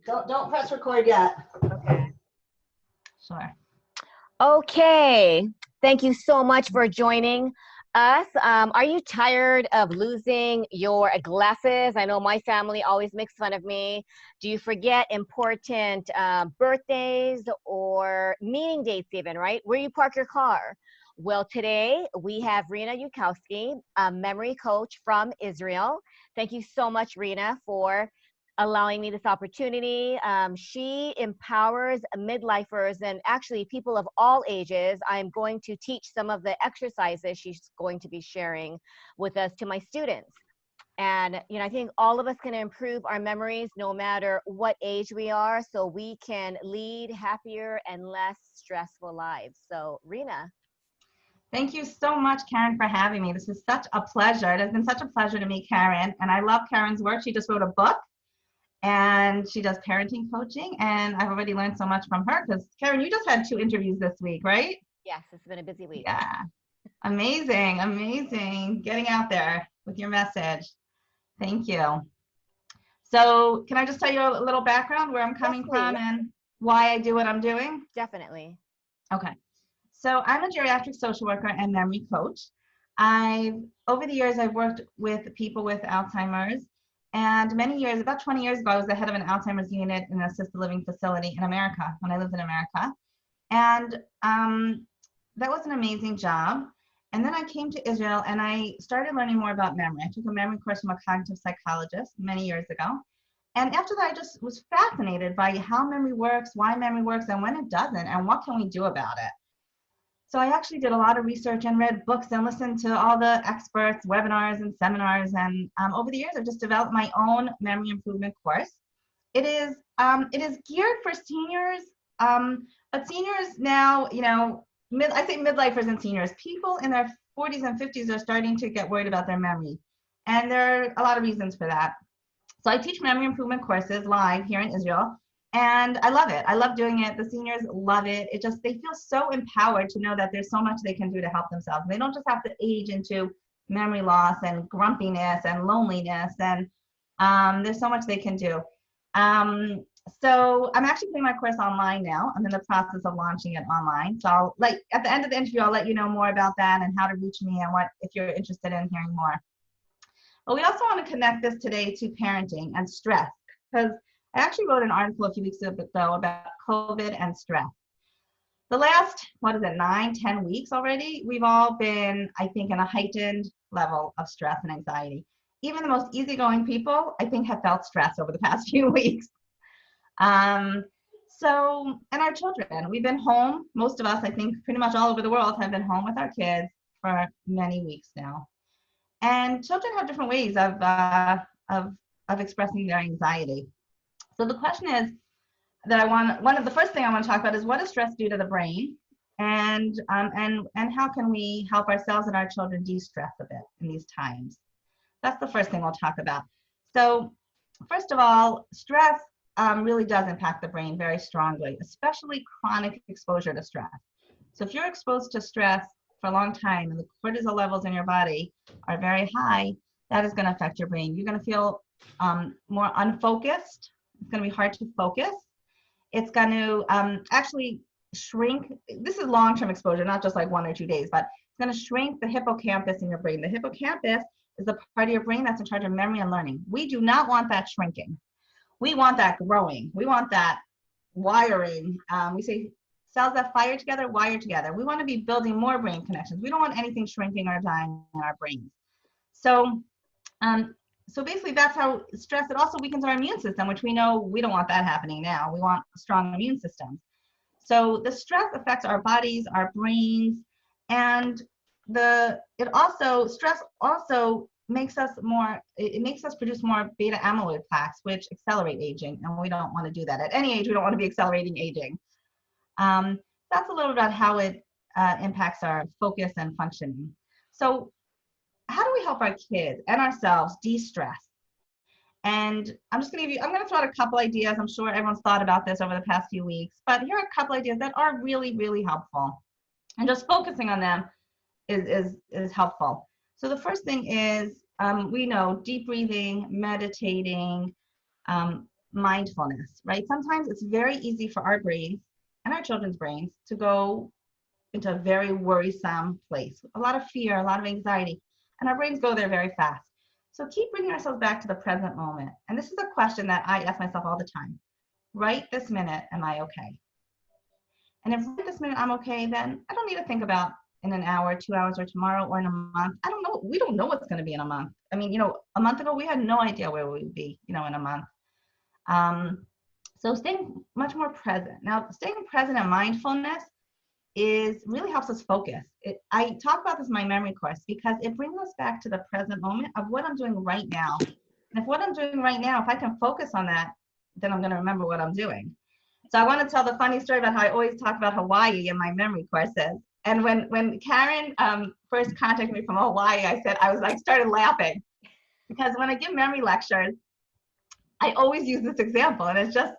Don't press record yet. Okay. Sure. Okay. Thank you so much for joining us. Are you tired of losing your glasses? I know my family always makes fun of me. Do you forget important birthdays or meeting dates even, right? Where you park your car? Well, today we have Rena Yudkowsky, a memory coach from Israel. Thank you so much, Rena, for allowing me this opportunity. She empowers midlifers and actually people of all ages. I'm going to teach some of the exercises she's going to be sharing with us to my students. And, I think all of us can improve our memories no matter what age we are, so we can lead happier and less stressful lives. So, Rena. Thank you so much, Karen, for having me. This is such a pleasure. It has been such a pleasure to meet Karen, and I love Karen's work. She just wrote a book, and she does parenting coaching, and I've already learned so much from her because, Karen, you just had 2 interviews this week, right? Yes, it's been a busy week. Yeah. Amazing, amazing. Getting out there with your message. Thank you. So can I just tell you a little background where I'm coming from and why I do what I'm doing? Definitely. Okay. So I'm a geriatric social worker and memory coach. Over the years, I've worked with people with Alzheimer's, and many years, about 20 years ago, I was the head of an Alzheimer's unit in an assisted living facility in America when I lived in America. And that was an amazing job. And then I came to Israel and I started learning more about memory. I took a memory course from a cognitive psychologist many years ago. And after that, I just was fascinated by how memory works, why memory works, and when it doesn't, and what can we do about it. So I actually did a lot of research and read books and listened to all the experts, webinars and seminars. And over the years, I've just developed my own memory improvement course. It is geared for seniors, but seniors now, I say midlifers and seniors, people in their 40s and 50s are starting to get worried about their memory. And there are a lot of reasons for that. So I teach memory improvement courses live here in Israel, and I love it. I love doing it. The seniors love it. They feel so empowered to know that there's so much they can do to help themselves. They don't just have to age into memory loss and grumpiness and loneliness, and there's so much they can do. So I'm actually putting my course online now. I'm in the process of launching it online. So at the end of the interview, I'll let you know more about that and how to reach me and if you're interested in hearing more. But we also want to connect this today to parenting and stress, because I actually wrote an article a few weeks ago about COVID and stress. The last, 9-10 weeks already, we've all been, I think, in a heightened level of stress and anxiety. Even the most easygoing people, I think, have felt stress over the past few weeks. And our children, we've been home. Most of us, I think, pretty much all over the world have been home with our kids for many weeks now. And children have different ways of expressing their anxiety. So the question is the first thing I want to talk about is, what does stress do to the brain? And how can we help ourselves and our children de-stress a bit in these times? That's the first thing we'll talk about. So first of all, stress really does impact the brain very strongly, especially chronic exposure to stress. So if you're exposed to stress for a long time and the cortisol levels in your body are very high, that is going to affect your brain. You're going to feel more unfocused. It's going to be hard to focus. It's going to actually shrink. This is long-term exposure, not just like 1 or 2 days, but it's going to shrink the hippocampus in your brain. The hippocampus is the part of your brain that's in charge of memory and learning. We do not want that shrinking. We want that growing. We want that wiring. We say cells that fire together, wire together. We want to be building more brain connections. We don't want anything shrinking or dying in our brains. So basically that's how stress, it also weakens our immune system, which we know we don't want that happening now. We want a strong immune system. So the stress affects our bodies, our brains, and stress also makes us produce more beta amyloid plaques, which accelerate aging, and we don't want to do that. At any age, we don't want to be accelerating aging. That's a little about how it impacts our focus and functioning. So how do we help our kids and ourselves de-stress? And I'm going to throw out a couple ideas. I'm sure everyone's thought about this over the past few weeks, but here are a couple ideas that are really, really helpful. And just focusing on them is helpful. So the first thing is, we know deep breathing, meditating, mindfulness, right? Sometimes it's very easy for our brains and our children's brains to go into a very worrisome place, a lot of fear, a lot of anxiety, and our brains go there very fast. So keep bringing ourselves back to the present moment. And this is a question that I ask myself all the time. Right this minute, am I okay? And if right this minute I'm okay, then I don't need to think about in an hour, 2 hours, or tomorrow, or in a month. I don't know. We don't know what's going to be in a month. I mean, a month ago, we had no idea where we would be, in a month. So staying much more present. Now, staying present and mindfulness really helps us focus. I talk about this in my memory course because it brings us back to the present moment of what I'm doing right now. And if what I'm doing right now, if I can focus on that, then I'm going to remember what I'm doing. So I want to tell the funny story about how I always talk about Hawaii in my memory courses. And when Karen first contacted me from Hawaii, I started laughing because when I give memory lectures, I always use this example. And it's just,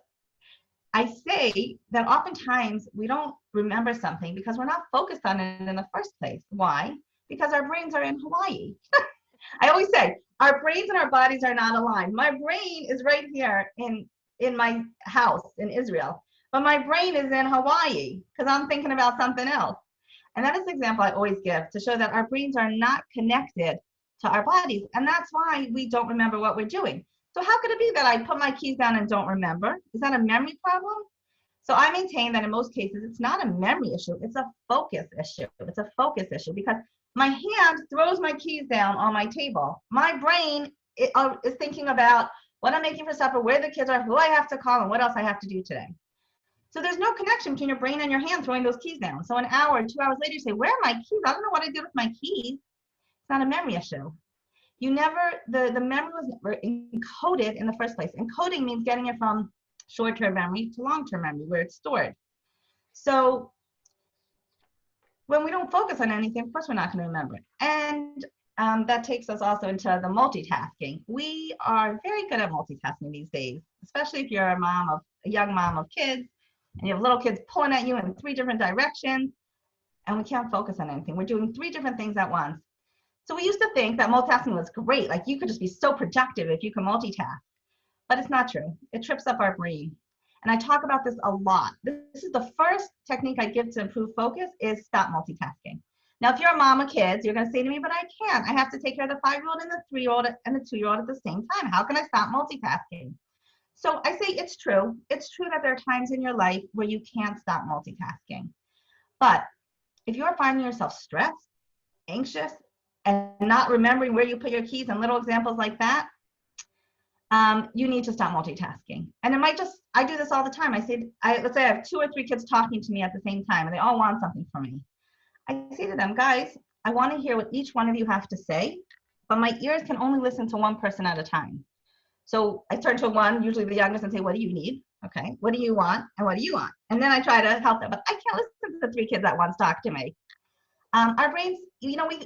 I say that oftentimes we don't remember something because we're not focused on it in the first place. Why? Because our brains are in Hawaii. I always say our brains and our bodies are not aligned. My brain is right here in my house in Israel, but my brain is in Hawaii because I'm thinking about something else. And that is the example I always give to show that our brains are not connected to our bodies. And that's why we don't remember what we're doing. So how could it be that I put my keys down and don't remember? Is that a memory problem? So I maintain that in most cases, it's not a memory issue. It's a focus issue. It's a focus issue because my hand throws my keys down on my table. My brain is thinking about what I'm making for supper, where the kids are, who I have to call, and what else I have to do today. So there's no connection between your brain and your hand throwing those keys down. So an hour, 2 hours later, you say, where are my keys? I don't know what I did with my keys. It's not a memory issue. The memory was never encoded in the first place. Encoding means getting it from short-term memory to long-term memory where it's stored. So when we don't focus on anything, of course we're not going to remember it. And that takes us also into the multitasking. We are very good at multitasking these days, especially if you're a young mom of kids, and you have little kids pulling at you in 3 different directions, and we can't focus on anything. We're doing 3 different things at once. So we used to think that multitasking was great, like you could just be so productive if you can multitask, but it's not true. It trips up our brain. And I talk about this a lot. This is the first technique I give to improve focus is stop multitasking. Now, if you're a mom of kids, you're going to say to me, but I can't. I have to take care of the 5-year-old and the 3-year-old and the 2-year-old at the same time. How can I stop multitasking? So I say it's true. It's true that there are times in your life where you can't stop multitasking. But if you're finding yourself stressed, anxious, and not remembering where you put your keys and little examples like that, you need to stop multitasking. And I do this all the time. Let's say I have 2 or 3 kids talking to me at the same time, and they all want something from me. I say to them, guys, I want to hear what each one of you have to say, but my ears can only listen to one person at a time. So I turn to one, usually the youngest, and say, what do you need? Okay, what do you want? And what do you want? And then I try to help them, but I can't listen to 3 kids at once talk to me. Our brains,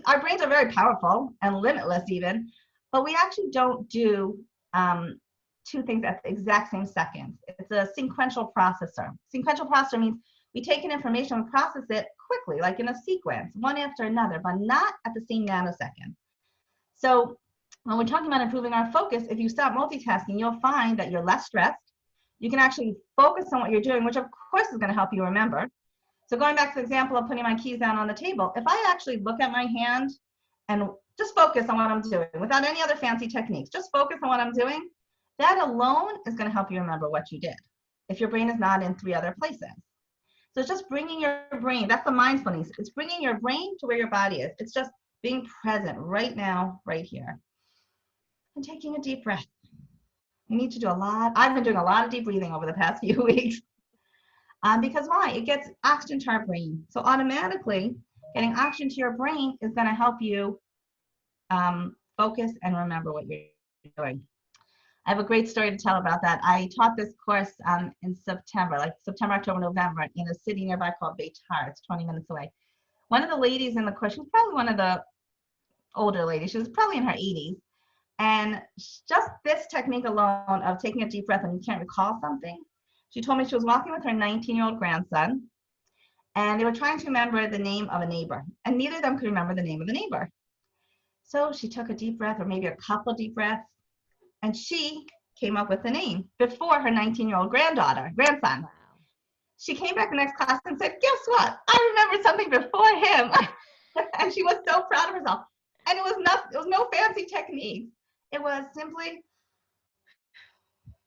our brains are very powerful and limitless even, but we actually don't do 2 things at the exact same second. It's a sequential processor. Sequential processor means we take in information and process it quickly, like in a sequence, one after another, but not at the same nanosecond. So when we're talking about improving our focus, if you stop multitasking, you'll find that you're less stressed. You can actually focus on what you're doing, which of course is going to help you remember. So going back to the example of putting my keys down on the table, if I actually look at my hand and just focus on what I'm doing without any other fancy techniques, just focus on what I'm doing, that alone is going to help you remember what you did if your brain is not in 3 other places. So it's just bringing your brain, that's the mindfulness. It's bringing your brain to where your body is. It's just being present right now, right here. And taking a deep breath. You need to do a lot. I've been doing a lot of deep breathing over the past few weeks. Because why? It gets oxygen to our brain. So automatically, getting oxygen to your brain is going to help you focus and remember what you're doing. I have a great story to tell about that. I taught this course in September, like September, October, November, in a city nearby called Beitar. It's 20 minutes away. One of the ladies in the course, she was probably one of the older ladies. She was probably in her 80s. And just this technique alone of taking a deep breath when you can't recall something, she told me she was walking with her 19-year-old grandson, and they were trying to remember the name of a neighbor, and neither of them could remember the name of the neighbor. So she took a deep breath, or maybe a couple deep breaths, and she came up with the name before her 19-year-old grandson. She came back the next class and said, guess what? I remember something before him. And she was so proud of herself. And it was no fancy technique. It was simply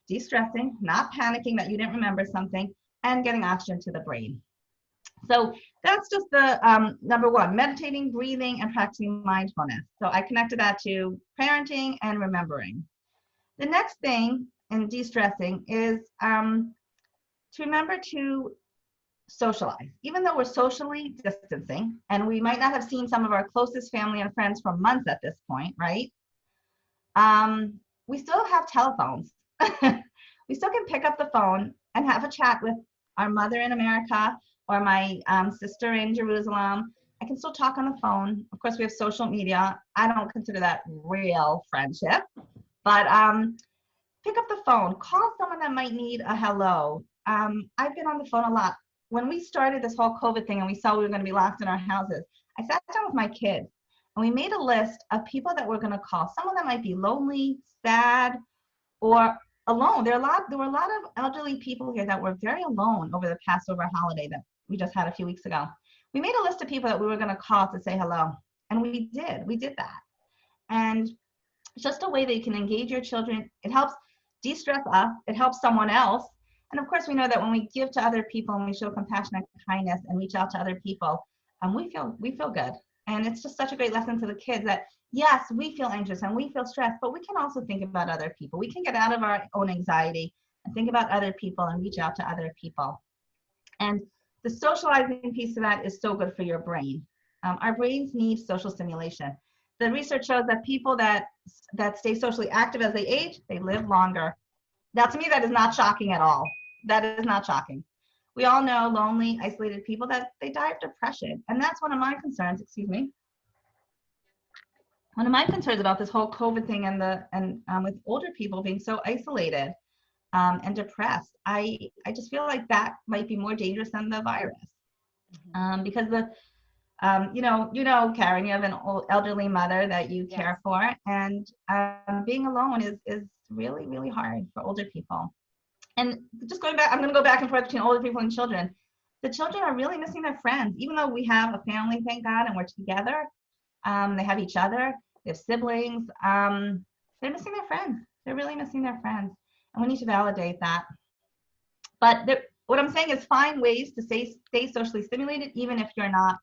de-stressing, not panicking that you didn't remember something, and getting oxygen to the brain. So that's just the number one, meditating, breathing, and practicing mindfulness. So I connected that to parenting and remembering. The next thing in de-stressing is to remember to socialize. Even though we're socially distancing, and we might not have seen some of our closest family and friends for months at this point, right? We still have telephones. We still can pick up the phone and have a chat with our mother in America or my sister in Jerusalem. I can still talk on the phone. Of course, we have social media. I don't consider that real friendship, but pick up the phone, call someone that might need a hello. I've been on the phone a lot. When we started this whole COVID thing and we saw we were going to be locked in our houses, I sat down with my kids and we made a list of people that we're going to call. Someone that might be lonely, sad, or alone. There were a lot of elderly people here that were very alone over the Passover holiday that we just had a few weeks ago. We made a list of people that we were going to call to say hello, and we did that. And it's just a way that you can engage your children. It helps de-stress us. It helps someone else. And of course, we know that when we give to other people and we show compassion and kindness and reach out to other people, we feel good. And it's just such a great lesson to the kids that yes, we feel anxious and we feel stressed, but we can also think about other people. We can get out of our own anxiety and think about other people and reach out to other people. And the socializing piece of that is so good for your brain. Our brains need social stimulation. The research shows that people that stay socially active as they age, they live longer. Now, to me, that is not shocking at all. That is not shocking. We all know lonely, isolated people that they die of depression. And that's one of my concerns, One of my concerns about this whole COVID thing and with older people being so isolated and depressed. I just feel like that might be more dangerous than the virus. Because Karen, you have an old elderly mother that you care for, and being alone is really, really hard for older people. And just going back, I'm going to go back and forth between older people and children. The children are really missing their friends, even though we have a family, thank God, and we're together. They have each other. They have siblings. They're missing their friends. They're really missing their friends, and we need to validate that. But what I'm saying is find ways to stay socially stimulated, even if you're not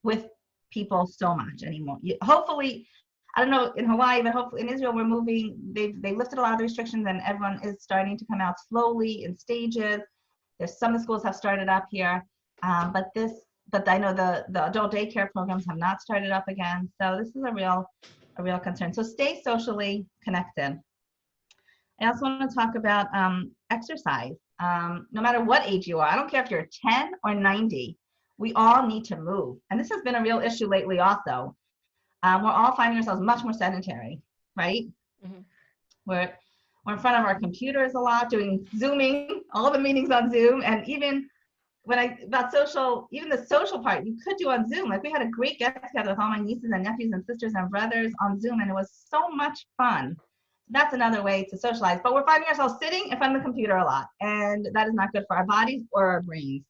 with people so much anymore. Hopefully, I don't know in Hawaii, but hopefully in Israel, we're moving. They lifted a lot of the restrictions, and everyone is starting to come out slowly in stages. There's some of the schools have started up here, but I know the adult daycare programs have not started up again. So this is a real concern. So stay socially connected. I also want to talk about exercise. No matter what age you are, I don't care if you're 10 or 90, we all need to move. And this has been a real issue lately also. We're all finding ourselves much more sedentary, right? Mm-hmm. We're in front of our computers a lot, doing Zooming, all the meetings on Zoom. And even even the social part, you could do on Zoom. Like we had a great get together with all my nieces and nephews and sisters and brothers on Zoom, and it was so much fun. That's another way to socialize. But we're finding ourselves sitting in front of the computer a lot, and that is not good for our bodies or our brains.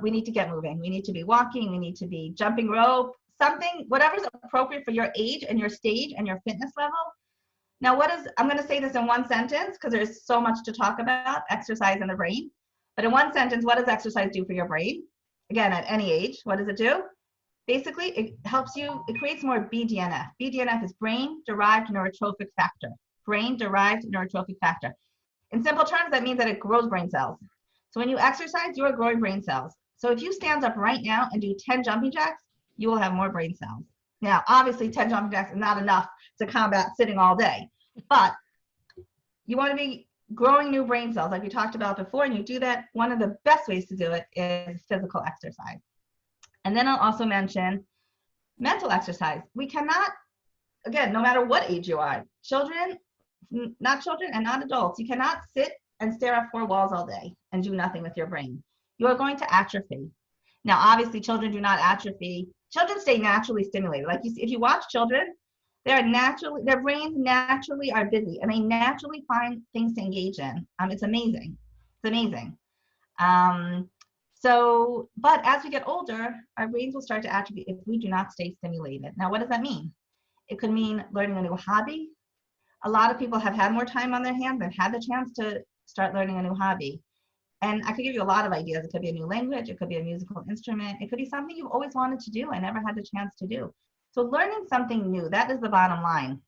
We need to get moving. We need to be walking. We need to be jumping rope, something, whatever's appropriate for your age and your stage and your fitness level. Now, I'm going to say this in one sentence because there's so much to talk about, exercise and the brain. But in one sentence, what does exercise do for your brain? Again, at any age, what does it do? Basically, it creates more BDNF. BDNF is brain-derived neurotrophic factor. Brain-derived neurotrophic factor. In simple terms, that means that it grows brain cells. So when you exercise, you are growing brain cells. So if you stand up right now and do 10 jumping jacks, you will have more brain cells. Now, obviously, 10 jumping jacks is not enough to combat sitting all day. But you want to be growing new brain cells like we talked about before, and you do that, one of the best ways to do it is physical exercise. And then I'll also mention mental exercise. We cannot, again, no matter what age you are, not children and not adults, you cannot sit and stare at four walls all day and do nothing with your brain. You are going to atrophy. Now, obviously, children do not atrophy. Children stay naturally stimulated. Like if you watch children, Their brains naturally are busy and they naturally find things to engage in. It's amazing. It's amazing. But as we get older, our brains will start to atrophy if we do not stay stimulated. Now, what does that mean? It could mean learning a new hobby. A lot of people have had more time on their hands and had the chance to start learning a new hobby. And I could give you a lot of ideas. It could be a new language. It could be a musical instrument. It could be something you've always wanted to do and never had the chance to do. So learning something new, that is the bottom line.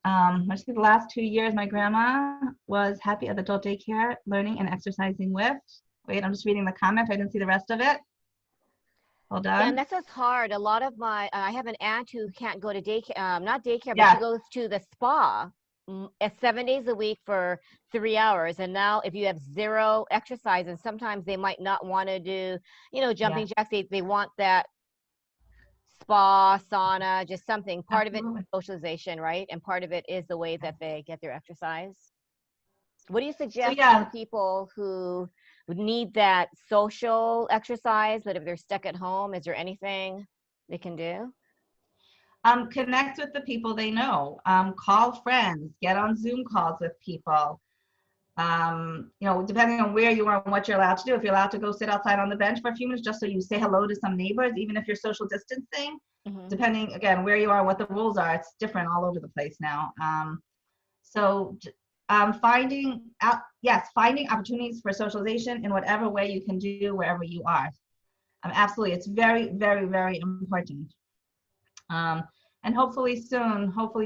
I see the last 2 years, my grandma was happy at adult daycare, learning and exercising with. Wait, I'm just reading the comment. I didn't see the rest of it. Hold on. Yeah, and that's just hard. A lot of I have an aunt who can't go to daycare, not daycare, but Yeah. she goes to the spa 7 days a week for 3 hours. And now if you have zero exercise, and sometimes they might not want to do, jumping jacks, they want that spa, sauna, just something. Part of it is socialization, right? And part of it is the way that they get their exercise. What do you suggest to people who need that social exercise, but if they're stuck at home, is there anything they can do? Connect with the people they know. Call friends. Get on Zoom calls with people. Depending on where you are and what you're allowed to do. If you're allowed to go sit outside on the bench for a few minutes just so you say hello to some neighbors, even if you're social distancing, depending, again, where you are and what the rules are, it's different all over the place now. Finding opportunities for socialization in whatever way you can do wherever you are. Absolutely, it's very, very, very important. And hopefully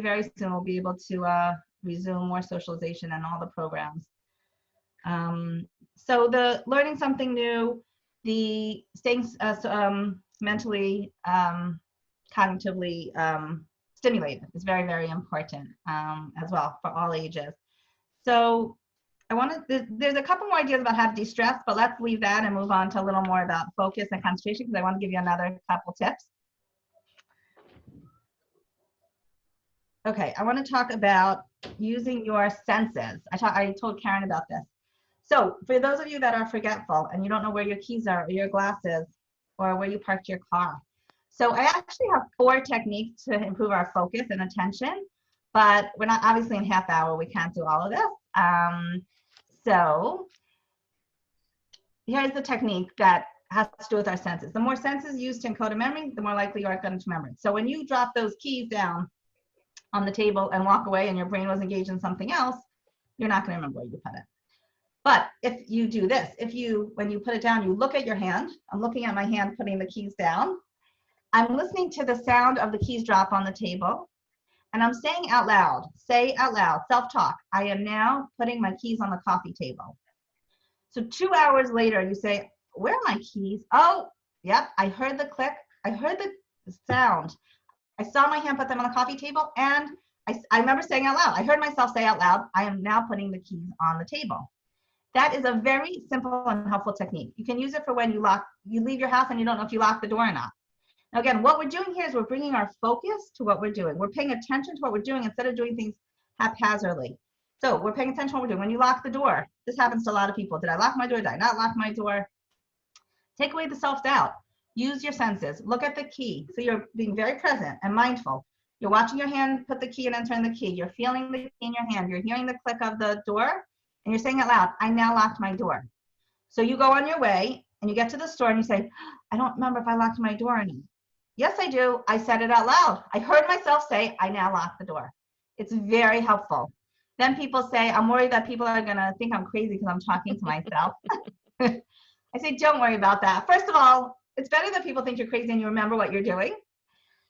very soon, we'll be able to resume more socialization and all the programs. So the learning something new, the staying mentally, cognitively stimulated is very, very important as well for all ages. So there's a couple more ideas about how to de-stress, but let's leave that and move on to a little more about focus and concentration because I want to give you another couple tips. Okay, I want to talk about using your senses. I told Karen about this. So for those of you that are forgetful and you don't know where your keys are or your glasses or where you parked your car. So I actually have 4 techniques to improve our focus and attention, but we're not obviously in half hour, we can't do all of this. So here's the technique that has to do with our senses. The more senses used to encode a memory, the more likely you are going to remember it. So when you drop those keys down on the table and walk away and your brain was engaged in something else, you're not going to remember where you put it. But if you do this, when you put it down, you look at your hand. I'm looking at my hand putting the keys down. I'm listening to the sound of the keys drop on the table. And I'm saying out loud, self-talk, I am now putting my keys on the coffee table. So 2 hours later, you say, where are my keys? Oh, yep, I heard the click. I heard the sound. I saw my hand put them on the coffee table, and I remember saying out loud. I heard myself say out loud, I am now putting the keys on the table. That is a very simple and helpful technique. You can use it for when you leave your house and you don't know if you lock the door or not. Now, again, what we're doing here is we're bringing our focus to what we're doing. We're paying attention to what we're doing instead of doing things haphazardly. So we're paying attention to what we're doing. When you lock the door, this happens to a lot of people. Did I lock my door? Did I not lock my door? Take away the self-doubt. Use your senses. Look at the key. So you're being very present and mindful. You're watching your hand put the key and entering the key. You're feeling the key in your hand. You're hearing the click of the door. And you're saying out loud, I now locked my door. So you go on your way and you get to the store and you say, I don't remember if I locked my door or not. Yes, I do. I said it out loud. I heard myself say, I now locked the door. It's very helpful. Then people say, I'm worried that people are going to think I'm crazy because I'm talking to myself. I say, don't worry about that. First of all, it's better that people think you're crazy and you remember what you're doing.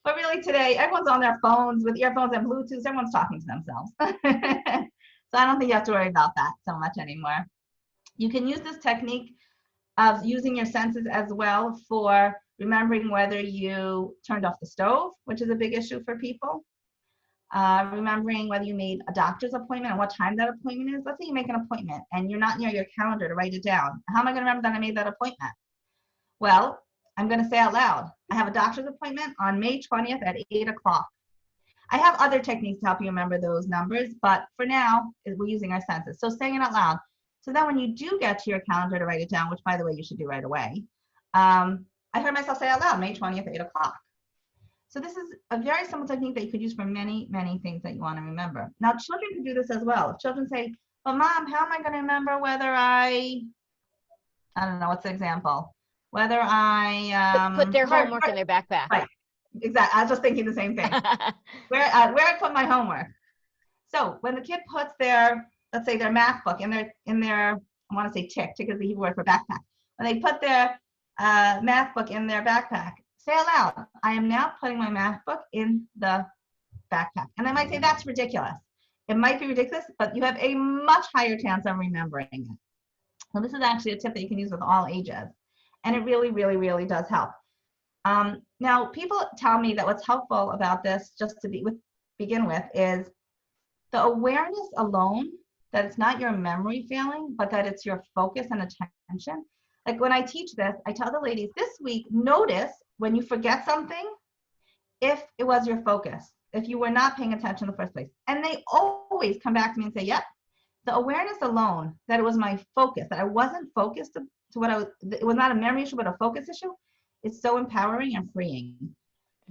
But really today, everyone's on their phones with earphones and Bluetooth. Everyone's talking to themselves. So I don't think you have to worry about that so much anymore. You can use this technique of using your senses as well for remembering whether you turned off the stove, which is a big issue for people. Remembering whether you made a doctor's appointment and what time that appointment is. Let's say you make an appointment and you're not near your calendar to write it down. How am I going to remember that I made that appointment? Well, I'm going to say out loud, I have a doctor's appointment on May 20th at 8 o'clock. I have other techniques to help you remember those numbers, but for now, we're using our senses. So saying it out loud. So then when you do get to your calendar to write it down, which by the way, you should do right away, I heard myself say out loud, May 20th, 8 o'clock. So this is a very simple technique that you could use for many, many things that you want to remember. Now, children can do this as well. If children say, well, Mom, how am I going to remember whether I don't know, what's the example? Whether I, Put their homework in their backpack. right, exactly. I was just thinking the same thing. Where I put my homework. So when the kid puts their, let's say their math book in their, I want to say tick is the Hebrew word for backpack. When they put their math book in their backpack, say aloud, I am now putting my math book in the backpack. And they might say, that's ridiculous. It might be ridiculous, but you have a much higher chance of remembering it. So this is actually a tip that you can use with all ages. And it really, really, really does help. Now, people tell me that what's helpful about this, just to begin with, is the awareness alone that it's not your memory failing, but that it's your focus and attention. Like when I teach this, I tell the ladies this week, notice when you forget something, if it was your focus, if you were not paying attention in the first place. And they always come back to me and say, yep, the awareness alone that it was my focus, that I wasn't focused to what I was, it was not a memory issue, but a focus issue, it's so empowering and freeing.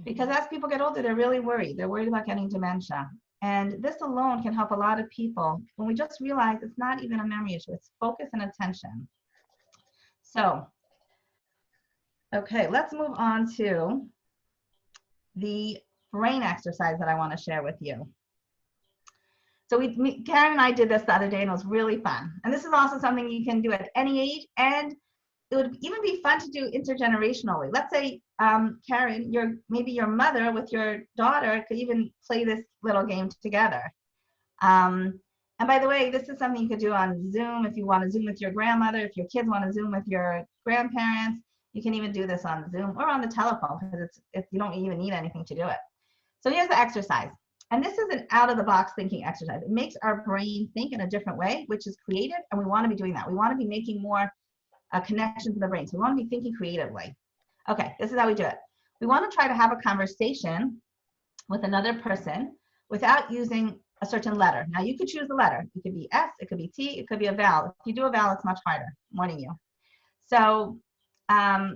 Because as people get older, they're really worried. They're worried about getting dementia. And this alone can help a lot of people when we just realize it's not even a memory issue, it's focus and attention. So, okay, let's move on to the brain exercise that I want to share with you. So Karen and I did this the other day and it was really fun. And this is also something you can do at any age, and it would even be fun to do intergenerationally. Let's say, Karen, maybe your mother with your daughter could even play this little game together. And by the way, this is something you could do on Zoom if you want to Zoom with your grandmother, if your kids want to Zoom with your grandparents. You can even do this on Zoom or on the telephone because you don't even need anything to do it. So here's the exercise. And this is an out-of-the-box thinking exercise. It makes our brain think in a different way, which is creative, and we want to be doing that. We want to be making more connection to the brain. So we want to be thinking creatively. Okay, this is how we do it. We want to try to have a conversation with another person without using a certain letter. Now you could choose the letter. It could be S, it could be T, it could be a vowel. If you do a vowel, it's much harder. I'm warning you. So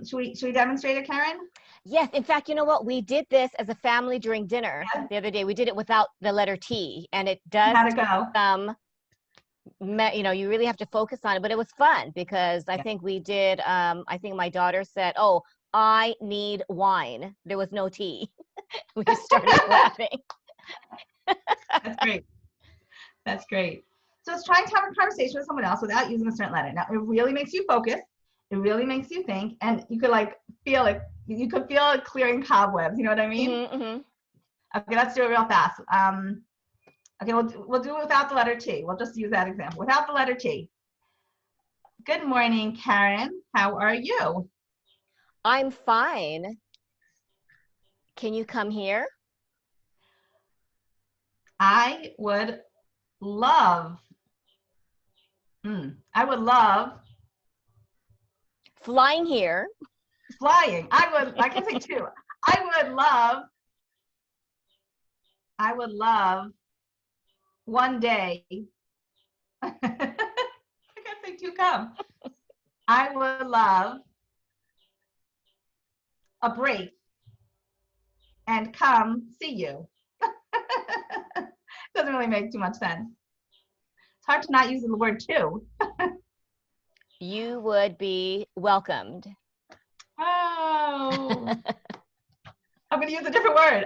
should we demonstrate it, Karen? Yes. In fact, you know what? We did this as a family during dinner the other day. We did it without the letter T, and it does How'd it go? You really have to focus on it, but it was fun because I think we did, I think my daughter said, oh, I need wine. There was no tea. We just started laughing. That's great. That's great. So it's trying to have a conversation with someone else without using a certain letter. Now, it really makes you focus. It really makes you think, and you could feel it. You could feel it clearing cobwebs. You know what I mean? Mm-hmm, mm-hmm. Okay, let's do it real fast. Okay, we'll do it without the letter T. We'll just use that example. Without the letter T. Good morning, Karen. How are you? I'm fine. Can you come here? I would love Flying here. flying. I can say two. I would love one day. I can't say two come. I would love a break and come see you. Doesn't really make too much sense. It's hard to not use the word two. You would be welcomed. Oh. I'm going to use a different word.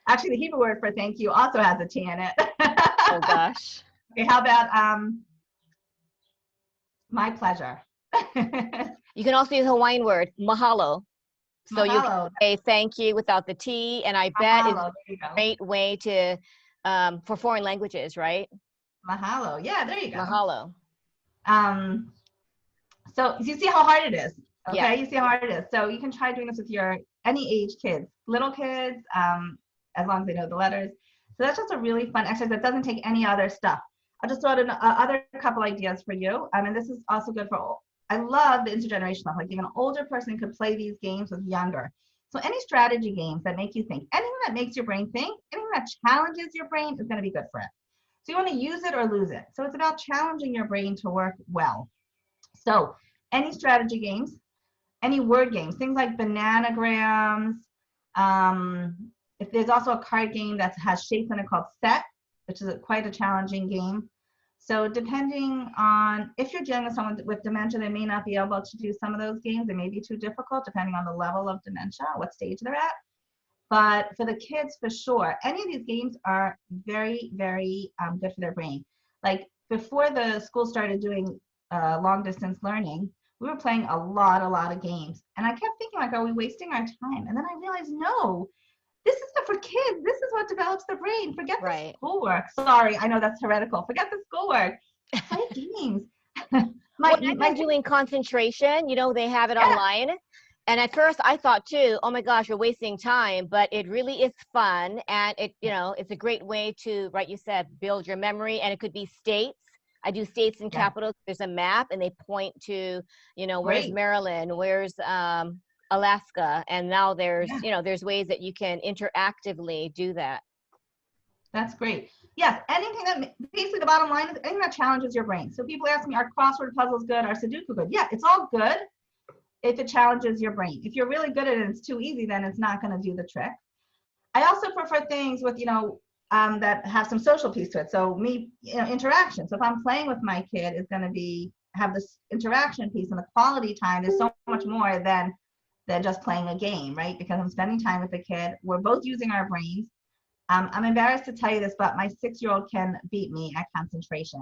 Actually, the Hebrew word for thank you also has a T in it. Oh, gosh. Okay, how about my pleasure? You can also use a Hawaiian word, mahalo. So Mahalo. you can say thank you without the T, and I bet Mahalo. it's a great way to, for foreign languages, right? Mahalo. Yeah, there you go. Mahalo. So you see how hard it is. Okay, yeah. You see how hard it is. So you can try doing this with any age kids, little kids, as long as they know the letters. So that's just a really fun exercise that doesn't take any other stuff. I'll just throw out other couple ideas for you. And this is also good for, I love the intergenerational, like even an older person could play these games with younger. So any strategy games that make you think, anything that makes your brain think, anything that challenges your brain is going to be good for it. So you want to use it or lose it. So it's about challenging your brain to work well. So any strategy games, any word games, things like bananagrams. If there's also a card game that has shapes in it called Set, which is quite a challenging game. So depending on if you're dealing with someone with dementia, they may not be able to do some of those games. They may be too difficult depending on the level of dementia, what stage they're at. But for the kids, for sure, any of these games are very, very good for their brain. Like before the school started doing long distance learning, we were playing a lot of games. And I kept thinking, like, are we wasting our time? And then I realized, no, this is for kids. This is what develops the brain. Forget the schoolwork. Sorry, I know that's heretical. Forget the schoolwork. Play games. I've been doing concentration. You know, they have it online. And at first I thought too, oh my gosh, you're wasting time, but it really is fun. And it, you know, it's a great way to, right, you said, build your memory. And it could be states. I do states and capitals. There's a map and they point to, you know, where's Maryland, where's Alaska. And now there's, you know, there's ways that you can interactively do that. That's great. Yes, anything that, basically the bottom line is anything that challenges your brain. So people ask me, are crossword puzzles good? Are Sudoku good? Yeah, it's all good if it challenges your brain. If you're really good at it and it's too easy, then it's not going to do the trick. I also prefer things with, you know, that have some social piece to it. So interaction. So if I'm playing with my kid, it's going to have this interaction piece, and the quality time is so much more than just playing a game, right? Because I'm spending time with the kid. We're both using our brains. I'm embarrassed to tell you this, but my 6-year-old can beat me at concentration.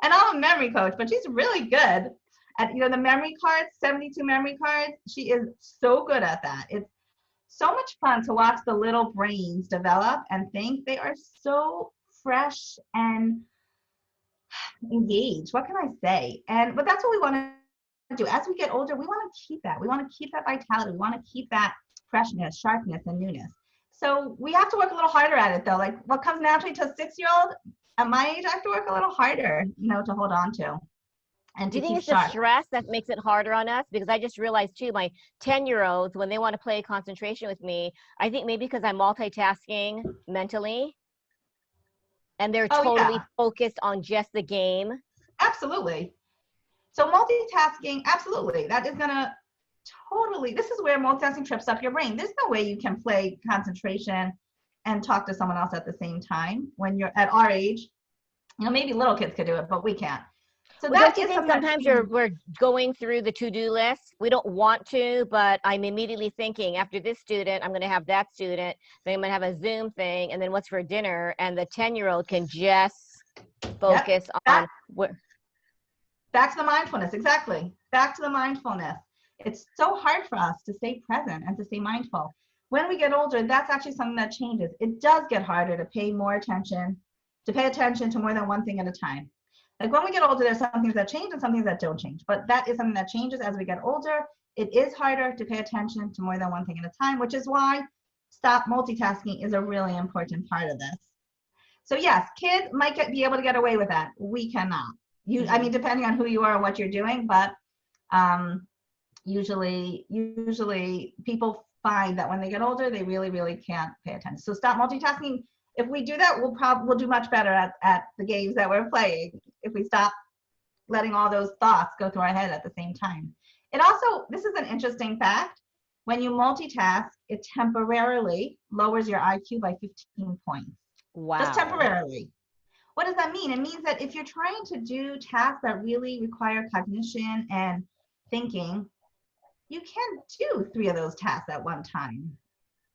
And I'm a memory coach, but she's really good at, you know, the memory cards, 72 memory cards. She is so good at that. It's so much fun to watch the little brains develop and think. They are so fresh and engaged. What can I say? But that's what we want to do. As we get older, we want to keep that. We want to keep that vitality. We want to keep that freshness, sharpness, and newness. So we have to work a little harder at it, though. Like what comes naturally to a 6-year-old, at my age, I have to work a little harder, you know, to hold on to. And do you think it's the stress that makes it harder on us? Because I just realized too, my 10-year-olds, when they want to play concentration with me, I think maybe because I'm multitasking mentally and they're totally focused on just the game. Absolutely. So multitasking, absolutely. That is going to totally, this is where multitasking trips up your brain. There's no way you can play concentration and talk to someone else at the same time when you're at our age. You know, maybe little kids could do it, but we can't. So don't you think sometimes we're going through the to-do list? We don't want to, but I'm immediately thinking after this student, I'm going to have that student, then I'm going to have a Zoom thing, and then what's for dinner? And the 10-year-old can just focus on what. Back to the mindfulness, exactly. Back to the mindfulness. It's so hard for us to stay present and to stay mindful. When we get older, that's actually something that changes. It does get harder to pay attention to more than one thing at a time. Like when we get older, there's some things that change and some things that don't change. But that is something that changes as we get older. It is harder to pay attention to more than one thing at a time, which is why stop multitasking is a really important part of this. So yes, kids might be able to get away with that. We cannot. I mean, depending on who you are and what you're doing, but usually people find that when they get older, they really, really can't pay attention. So stop multitasking. If we do that, we'll do much better at the games that we're playing if we stop letting all those thoughts go through our head at the same time. It also, this is an interesting fact, when you multitask, it temporarily lowers your IQ by 15 points. Wow. Just temporarily. What does that mean? It means that if you're trying to do tasks that really require cognition and thinking, you can't do 3 of those tasks at one time.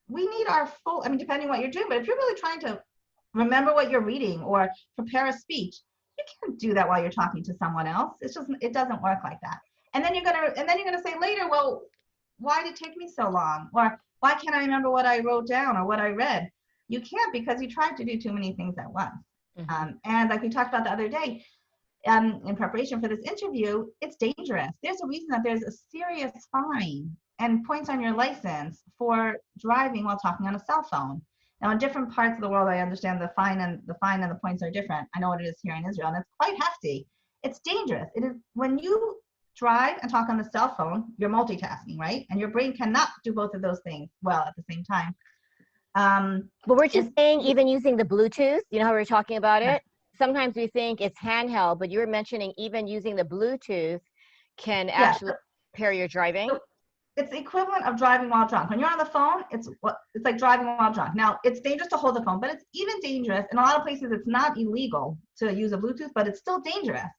We need our full, I mean, depending on what you're doing, but if you're really trying to remember what you're reading or prepare a speech, you can't do that while you're talking to someone else. It's just, it doesn't work like that. And then you're gonna say later, well, why did it take me so long? Or why can't I remember what I wrote down or what I read? You can't, because you tried to do too many things at once. And like we talked about the other day, in preparation for this interview, it's dangerous. There's a reason that there's a serious fine and points on your license for driving while talking on a cell phone. Now, in different parts of the world, I understand the fine and the points are different. I know what it is here in Israel, and it's quite hefty. It's dangerous. It is when you drive and talk on the cell phone, you're multitasking, right? And your brain cannot do both of those things well at the same time. But we're just saying, even using the Bluetooth, you know how we were talking about it? Sometimes we think it's handheld, but you were mentioning even using the Bluetooth, can Yeah. actually impair your driving? So it's the equivalent of driving while drunk. When you're on the phone, it's like driving while drunk. Now, it's dangerous to hold the phone, but it's even dangerous. In a lot of places, it's not illegal to use a Bluetooth, but it's still dangerous.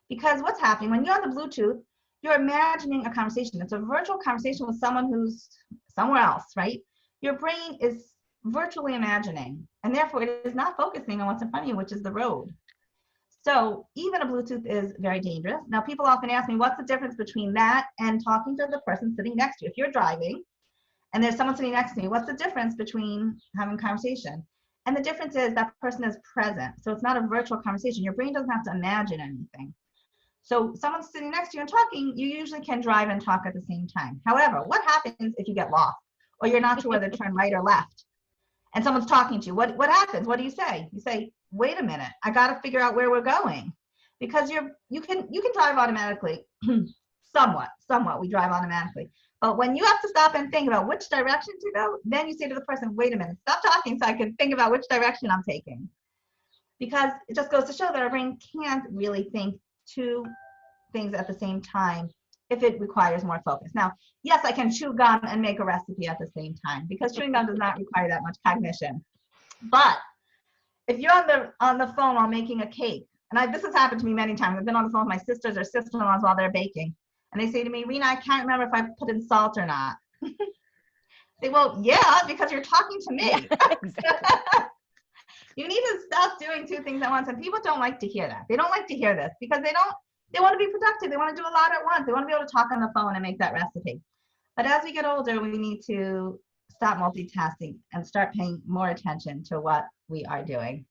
Because what's happening when you're on the Bluetooth, you're imagining a conversation. It's a virtual conversation with someone who's somewhere else, right? Your brain is virtually imagining, and therefore it is not focusing on what's in front of you, which is the road. So even a Bluetooth is very dangerous. Now, people often ask me, what's the difference between that and talking to the person sitting next to you? If you're driving and there's someone sitting next to you, what's the difference between having a conversation? And the difference is that person is present. So it's not a virtual conversation. Your brain doesn't have to imagine anything. So someone sitting next to you and talking, you usually can drive and talk at the same time. However, what happens if you get lost or you're not sure whether to turn right or left and someone's talking to you? What happens? What do? You say, wait a minute, I got to figure out where we're going, because you can drive automatically. somewhat we drive automatically. But when you have to stop and think about which direction to go, then you say to the person, wait a minute, stop talking so I can think about which direction I'm taking. Because it just goes to show that our brain can't really think two things at the same time if it requires more focus. Now, yes, I can chew gum and make a recipe at the same time, because chewing gum does not require that much cognition. But if you're on the phone while making a cake, and this has happened to me many times. I've been on the phone with my sisters or sister-in-laws while they're baking, and they say to me, Rena, I can't remember if I put in salt or not. Say, well, yeah, because you're talking to me. Yeah, exactly. You need to stop doing two things at once, and people don't like to hear that. They don't like to hear this because they want to be productive. They want to do a lot at once. They want to be able to talk on the phone and make that recipe. But as we get older, we need to stop multitasking and start paying more attention to what we are doing.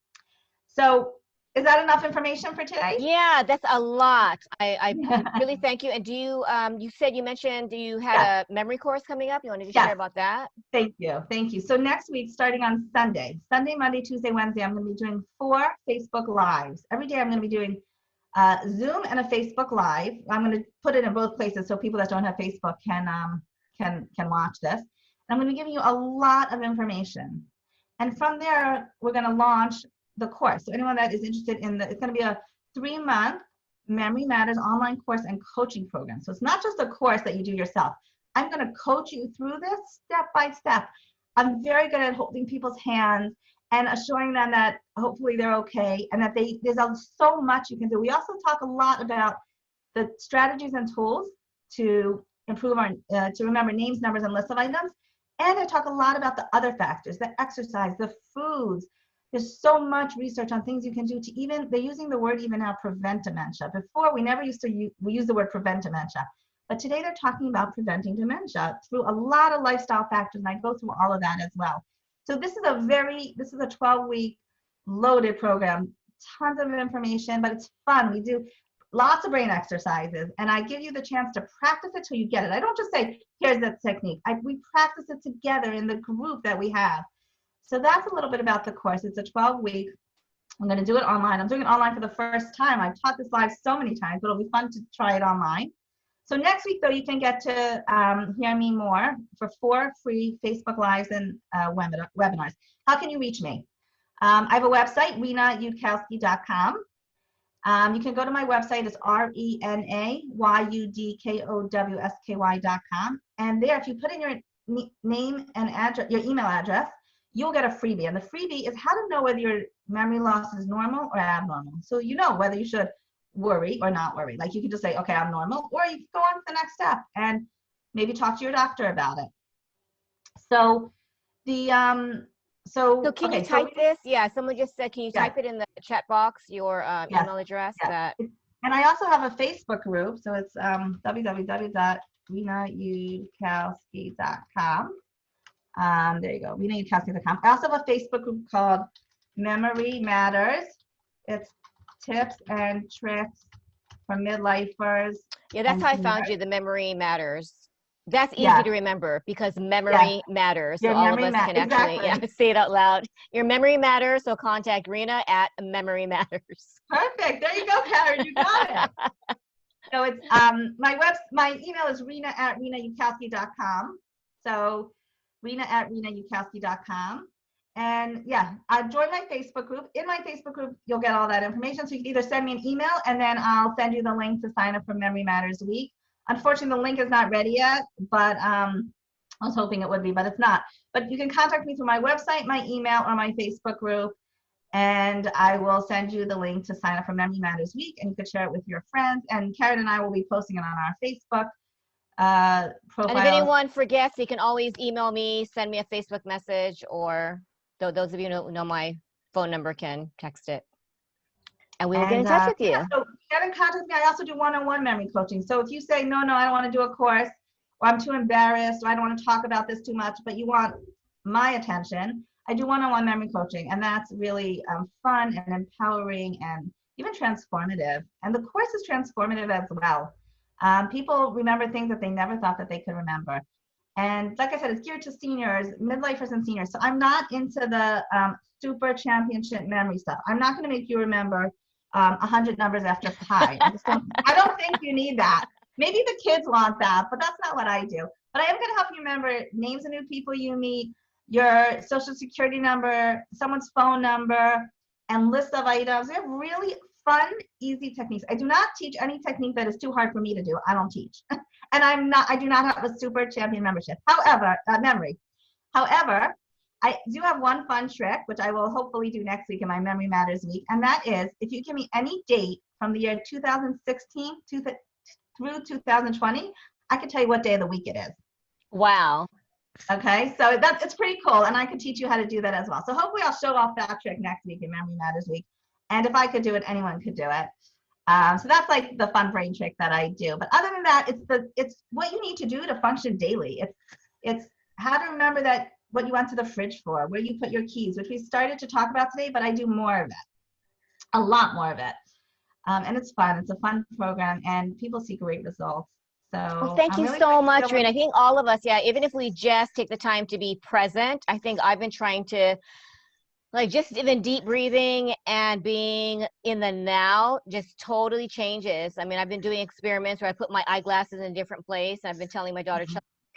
So is that enough information for today? Yeah, that's a lot. I really thank you. And do you, you mentioned you had a memory course coming up. You wanted to share about that? Thank you. So next week, starting on Sunday, Monday, Tuesday, Wednesday, I'm going to be doing 4 Facebook Lives. Every day I'm going to be doing Zoom and a Facebook Live. I'm going to put it in both places so people that don't have Facebook can watch this. And I'm going to be giving you a lot of information. And from there, we're going to launch the course. So anyone that is interested in it's going to be a 3-month Memory Matters online course and coaching program. So it's not just a course that you do yourself. I'm going to coach you through this step by step. I'm very good at holding people's hands and assuring them that hopefully they're okay, and that there's so much you can do. We also talk a lot about the strategies and tools to improve to remember names, numbers, and lists of items. And I talk a lot about the other factors, the exercise, the foods. There's so much research on things you can do to they're using the word even now, prevent dementia. Before, we never used to we use the word prevent dementia. But today they're talking about preventing dementia through a lot of lifestyle factors, and I go through all of that as well. So this is a 12-week loaded program, tons of information, but it's fun. We do lots of brain exercises, and I give you the chance to practice it till you get it. I don't just say, here's the technique. We practice it together in the group that we have. So that's a little bit about the course. It's a 12-week. I'm going to do it online. I'm doing it online for the first time. I've taught this live so many times, but it'll be fun to try it online. So next week, though, you can get to hear me more for 4 free Facebook Lives and webinars. How can you reach me? I have a website, renayudkowsky.com. You can go to my website. It's renayudkowsky.com. And there, if you put in your name and address, your email address, you'll get a freebie. And the freebie is how to know whether your memory loss is normal or abnormal. So you know whether you should worry or not worry. Like you can just say, okay, I'm normal, or you can go on to the next step and maybe talk to your doctor about it. So So can you type this? Yeah, someone just said, can you type it in the chat box, your email address? And I also have a Facebook group. So it's www.renayudkowsky.com. There you go, renayudkowsky.com. I also have a Facebook group called Memory Matters. It's tips and tricks for midlifers. Yeah, that's how I found you, the Memory Matters. That's easy to remember because memory matters. So all of us can actually say it out loud. Your memory matters, so contact Rena at Memory Matters. Perfect. There you go, Karen. You got it. So it's my email is rena@renayudkowsky.com. So rena@renayudkowsky.com. And yeah, join my Facebook group. In my Facebook group, you'll get all that information. So you can either send me an email and then I'll send you the link to sign up for Memory Matters Week. Unfortunately, the link is not ready yet, but I was hoping it would be, but it's not. But you can contact me through my website, my email, or my Facebook group, and I will send you the link to sign up for Memory Matters Week, and you can share it with your friends. And Karen and I will be posting it on our Facebook profiles. And if anyone forgets, you can always email me, send me a Facebook message, or those of you who know my phone number can text it. And we will get in touch with you. Yeah, so get in contact with me. I also do one-on-one memory coaching. So if you say, no, I don't want to do a course, or I'm too embarrassed, or I don't want to talk about this too much, but you want my attention, I do one-on-one memory coaching. And that's really fun and empowering and even transformative. And the course is transformative as well. People remember things that they never thought that they could remember. And like I said, it's geared to seniors, midlifers and seniors. So I'm not into the super championship memory stuff. I'm not going to make you remember 100 numbers after pi. I don't think you need that. Maybe the kids want that, but that's not what I do. But I am going to help you remember names of new people you meet, your social security number, someone's phone number, and list of items. They're really fun, easy techniques. I do not teach any technique that is too hard for me to do. I don't teach. And I do not have a super champion membership. However, memory. However, I do have one fun trick, which I will hopefully do next week in my Memory Matters Week. And that is, if you give me any date from the year 2016 through 2020, I can tell you what day of the week it is. Wow. Okay, so it's pretty cool. And I can teach you how to do that as well. So hopefully I'll show off that trick next week in Memory Matters Week. And if I could do it, anyone could do it. So that's like the fun brain trick that I do. But other than that, it's what you need to do to function daily. It's how to remember that what you went to the fridge for, where you put your keys, which we started to talk about today, but I do more of it, a lot more of it. And it's fun. It's a fun program, and people see great results. So well, thank you so much, Rena. I think all of us, yeah, even if we just take the time to be present, I think I've been trying to, like, just even deep breathing and being in the now just totally changes. I mean, I've been doing experiments where I put my eyeglasses in a different place. And I've been telling my daughter,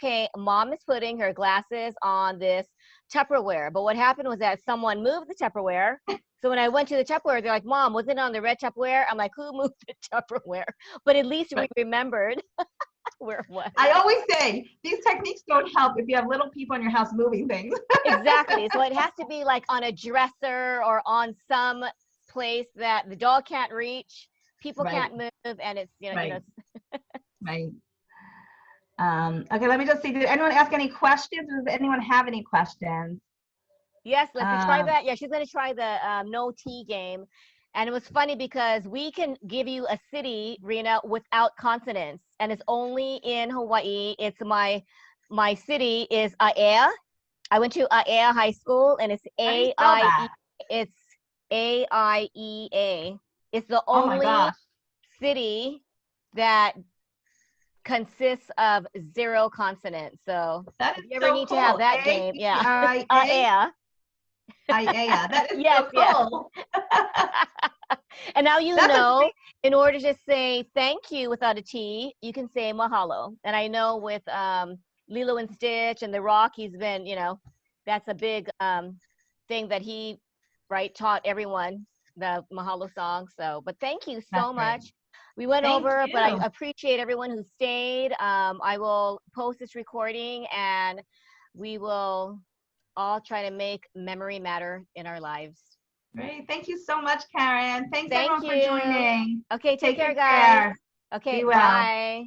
okay, mom is putting her glasses on this Tupperware. But what happened was that someone moved the Tupperware. So when I went to the Tupperware, they're like, Mom, was it on the red Tupperware? I'm like, who moved the Tupperware? But at least we remembered where it was. I always say these techniques don't help if you have little people in your house moving things. Exactly. So it has to be like on a dresser or on some place that the dog can't reach, people can't move, and it's, Right. Okay, let me just see. Did anyone ask any questions? Does anyone have any questions? Yes, let's try that. Yeah, she's going to try the no tea game. And it was funny because we can give you a city, Rena, without consonants. And it's only in Hawaii. It's my city is Aiea. I went to Aiea High School, and it's A-I-E. It's A-I-E-A. It's the only city that consists of 0 consonants. So that is if you ever need to have that game, yeah. Aiea. That is so cool. And now you know, in order to say thank you without a T, you can say mahalo. And I know with Lilo and Stitch and The Rock, he's been, that's a big thing that he, taught everyone the mahalo song. So, but thank you so much. We went over, but I appreciate everyone who stayed. I will post this recording, and we will all try to make memory matter in our lives. Great. Thank you so much, Karen. Thanks everyone for joining. Okay, take care, guys. Okay, be well. bye.